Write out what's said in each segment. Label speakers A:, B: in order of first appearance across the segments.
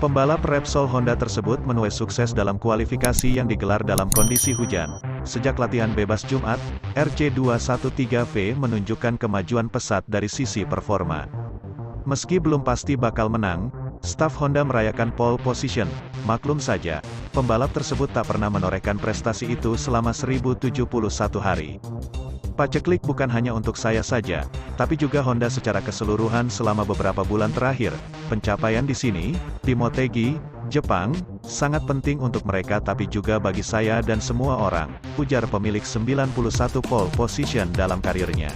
A: Pembalap Repsol Honda tersebut menuai sukses dalam kualifikasi yang digelar dalam kondisi hujan. Sejak latihan bebas Jumat, RC213V menunjukkan kemajuan pesat dari sisi performa. Meski belum pasti bakal menang, staf Honda merayakan pole position. Maklum saja, pembalap tersebut tak pernah menorehkan prestasi itu selama 1071 hari. Paceklik bukan hanya untuk saya saja, tapi juga Honda secara keseluruhan selama beberapa bulan terakhir. Pencapaian di sini, di Motegi, Jepang, sangat penting untuk mereka tapi juga bagi saya dan semua orang, ujar pemilik 91 pole position dalam karirnya.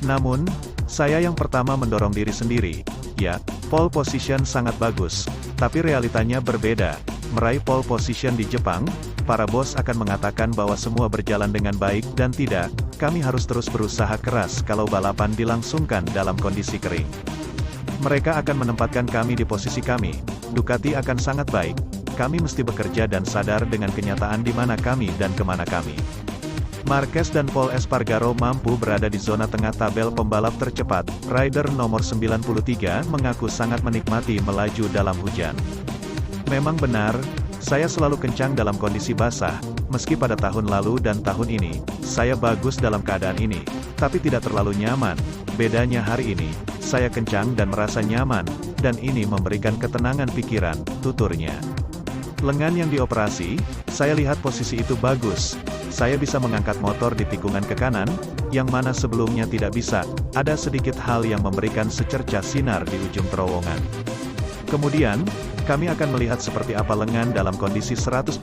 A: Namun, saya yang pertama mendorong diri sendiri. Ya, pole position sangat bagus, tapi realitanya berbeda. Meraih pole position di Jepang, para bos akan mengatakan bahwa semua berjalan dengan baik dan tidak, kami harus terus berusaha keras kalau balapan dilangsungkan dalam kondisi kering. Mereka akan menempatkan kami di posisi kami. Ducati akan sangat baik. Kami mesti bekerja dan sadar dengan kenyataan di mana kami dan kemana kami. Marquez dan Pol Espargaro mampu berada di zona tengah tabel pembalap tercepat. Rider nomor 93 mengaku sangat menikmati melaju dalam hujan. Memang benar, saya selalu kencang dalam kondisi basah, meski pada tahun lalu dan tahun ini, saya bagus dalam keadaan ini, tapi tidak terlalu nyaman. Bedanya hari ini, saya kencang dan merasa nyaman, dan ini memberikan ketenangan pikiran, tuturnya. Lengan yang dioperasi, saya lihat posisi itu bagus. Saya bisa mengangkat motor di tikungan ke kanan, yang mana sebelumnya tidak bisa. Ada sedikit hal yang memberikan secercah sinar di ujung terowongan. Kemudian, kami akan melihat seperti apa lengan dalam kondisi 100%.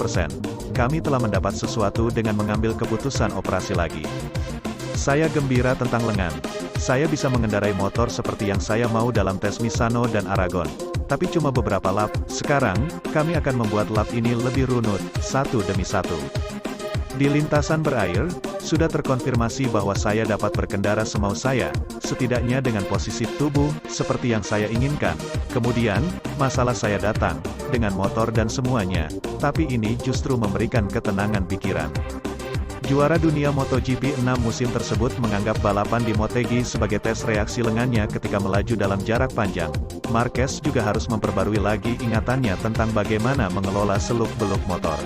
A: Kami telah mendapat sesuatu dengan mengambil keputusan operasi lagi. Saya gembira tentang lengan. Saya bisa mengendarai motor seperti yang saya mau dalam tes Misano dan Aragon. Tapi cuma beberapa lap. Sekarang, kami akan membuat lap ini lebih runut, satu demi satu. Di lintasan berair, sudah terkonfirmasi bahwa saya dapat berkendara semau saya, setidaknya dengan posisi tubuh, seperti yang saya inginkan. Kemudian, masalah saya datang, dengan motor dan semuanya, tapi ini justru memberikan ketenangan pikiran. Juara dunia MotoGP 6 musim tersebut menganggap balapan di Motegi sebagai tes reaksi lengannya ketika melaju dalam jarak panjang. Marquez juga harus memperbarui lagi ingatannya tentang bagaimana mengelola seluk-beluk motor.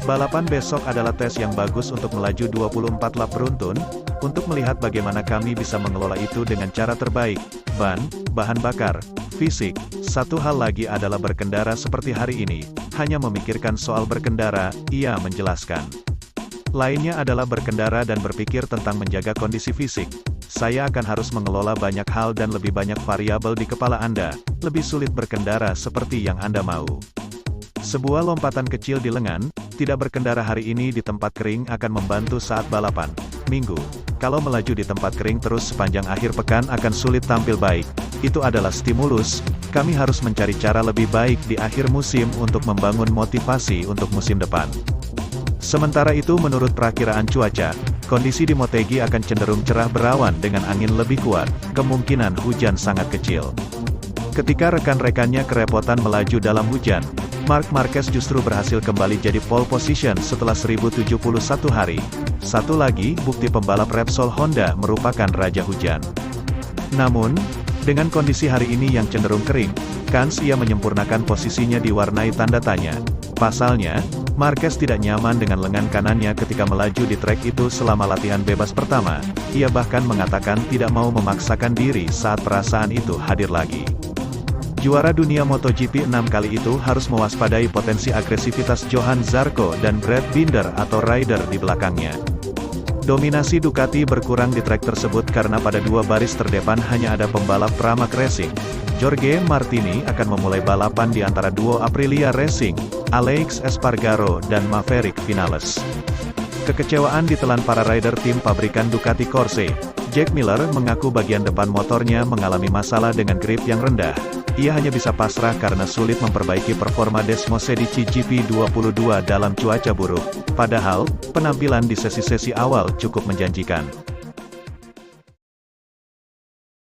A: Balapan besok adalah tes yang bagus untuk melaju 24 lap beruntun, untuk melihat bagaimana kami bisa mengelola itu dengan cara terbaik. Ban, bahan bakar, fisik, satu hal lagi adalah berkendara seperti hari ini, hanya memikirkan soal berkendara, ia menjelaskan. Lainnya adalah berkendara dan berpikir tentang menjaga kondisi fisik. Saya akan harus mengelola banyak hal dan lebih banyak variabel di kepala Anda, lebih sulit berkendara seperti yang Anda mau. Sebuah lompatan kecil di lengan, tidak berkendara hari ini di tempat kering akan membantu saat balapan. Minggu, kalau melaju di tempat kering terus sepanjang akhir pekan akan sulit tampil baik. Itu adalah stimulus, kami harus mencari cara lebih baik di akhir musim untuk membangun motivasi untuk musim depan. Sementara itu menurut perakiraan cuaca, kondisi di Motegi akan cenderung cerah berawan dengan angin lebih kuat, kemungkinan hujan sangat kecil. Ketika rekan-rekannya kerepotan melaju dalam hujan, Marc Marquez justru berhasil kembali jadi pole position setelah 1071 hari. Satu lagi, bukti pembalap Repsol Honda merupakan raja hujan. Namun, dengan kondisi hari ini yang cenderung kering, kans ia menyempurnakan posisinya diwarnai tanda tanya. Pasalnya, Marquez tidak nyaman dengan lengan kanannya ketika melaju di trek itu selama latihan bebas pertama. Ia bahkan mengatakan tidak mau memaksakan diri saat perasaan itu hadir lagi. Juara dunia MotoGP 6 kali itu harus mewaspadai potensi agresivitas Johan Zarco dan Brad Binder atau rider di belakangnya. Dominasi Ducati berkurang di trek tersebut karena pada dua baris terdepan hanya ada pembalap Pramac Racing. Jorge Martini akan memulai balapan di antara duo Aprilia Racing, Alex Espargaro dan Maverick Vinales. Kekecewaan ditelan para rider tim pabrikan Ducati Corse. Jack Miller mengaku bagian depan motornya mengalami masalah dengan grip yang rendah. Ia hanya bisa pasrah karena sulit memperbaiki performa Desmosedici GP22 dalam cuaca buruk. Padahal, penampilan di sesi-sesi awal cukup menjanjikan.